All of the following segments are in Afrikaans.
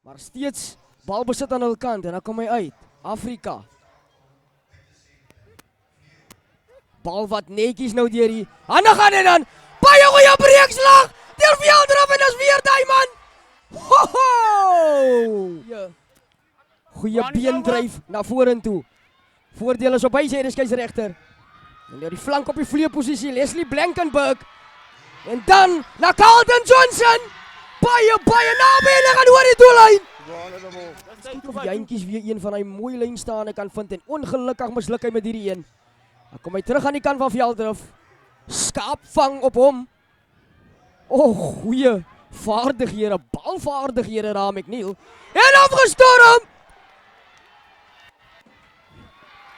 Maar steeds balbesit aan hul kant en dan kom hy uit. Afrika. Bal wat netjies nou deur die hande gaan en dan baie goeie breekslag. Deur Veldrif en dis weer daai man. Ho ho! Ja. Goeie beendryf na vorentoe. Voordeel is op hy sê dis skeieregter. En deur die flank op die vleuelposisie Leslie Blankenburg. En dan na Carlton Johnson. Baie naby en hy gaan oor die doellyn. Kyk of Jantjies weer een van hy mooi lynstaande kan vind en ongelukkig misluk hy met hierdie een. Dan kom hy terug aan die kant van Veldrif. Skaap vang op hom. Goeie vaardighede, balvaardighede daar McNeil. En afgestorm.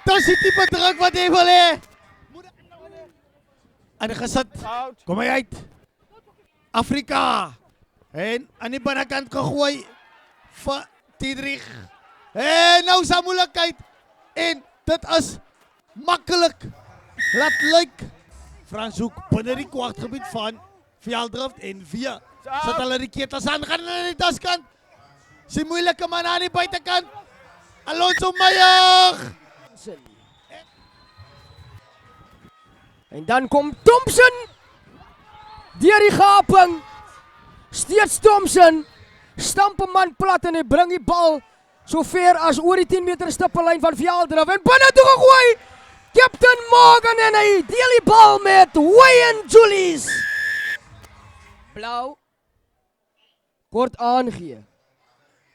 Dis die tipe druk wat hy wil hê. En gesit. Kom hy uit. Afrika. En aan die binnekant gegooi vir Diedrich. En nou is daar moeilikheid. En dit is makkelijk. Laat lyk. Frans Hoek binne die kwartgebied van Veldrif en via sit hulle die ketels aan, gaan hulle die daskant. Sy moeilike man aan die buitekant. Alonso Meyer. En dan kom Thompson. Deur die gaping. Steeds Thompson. Stamp 'n man plat en hy bring die bal so ver as oor die 10 meter stippellyn van Veldrif en binne toe gegooi. Captain Morgan en hy deel die bal met Wayne Julies. Blauw. Kort aangee.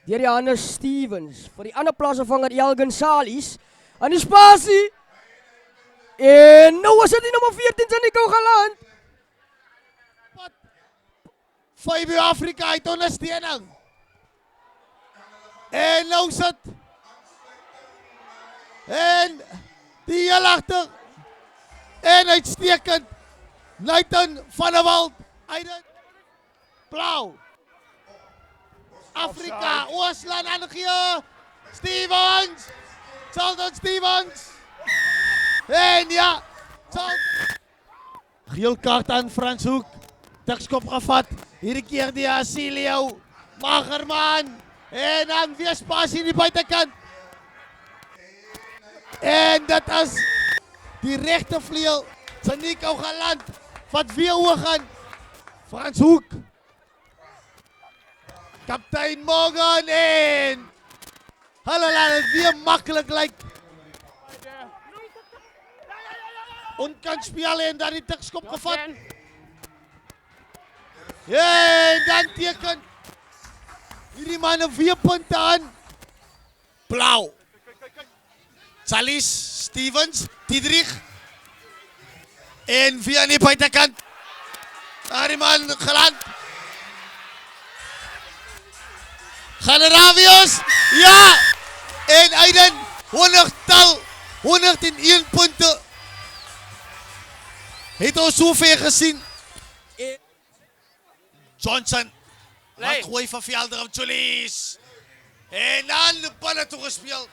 Deur die ander Stevens. Vir die ander plaasvervanger Elgin Salis. Aan die spasie. En nou was dit die nummer 14 in die kou geland. 5 Afrika uit ondersteuning. En nou sit. En die heel agter. En uitstekend. Nathan van der Walt. Blauw. Afrika, Oosland aangee. Stevens. Charlton Stevens. En ja. Geel kaart aan Frans Hoek. Tikskop gevat. Hierdie keer die Asilio. Magerman. En dan weer spasie in die buitekant. En dit is die regtervleuel. Nico geland. Wat weer hoog gaan. Frans Hoek. Kaptein Morgan en hulle laat het weer makkelijk lyk. Onkant speel en dan die tikskop gevat. En dan teken hierdie man 'n weerpunt aan. Blauw. Salis, Stevens, Diedrich. En via die buitekant. Daar die man geland. Generavius. Ja. En Aiden 101 punte. Het ons sover gesien. Johnson. Wat gooi van Veldrif Julies. En dan de ballen toegespeel.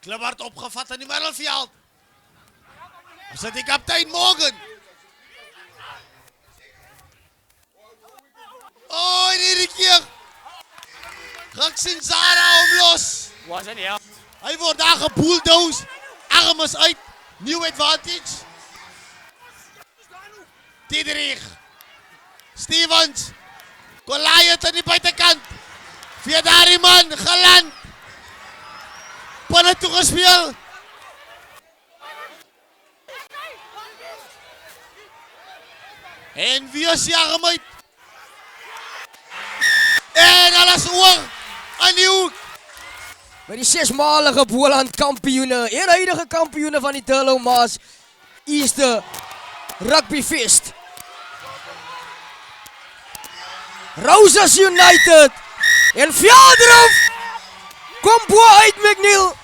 Klibbert opgevat in die middelveld. Is dit die kaptein Morgan? En hierdie keer. Raksin Zara omlos. Hy word daar gebulldoze. Arm is uit. New advantage. Diedrich. Stevens. Goliath aan die buitekant. Via daardie man geland. Binne toe gespeel. En wie is die arm uit? En alles oor aan die hoek. By die 6-malige Boland kampioene, en huidige kampioene van die Turlough Maas Easter Rugby Fest. Roses United en Veldrif kom bo uit McNeil.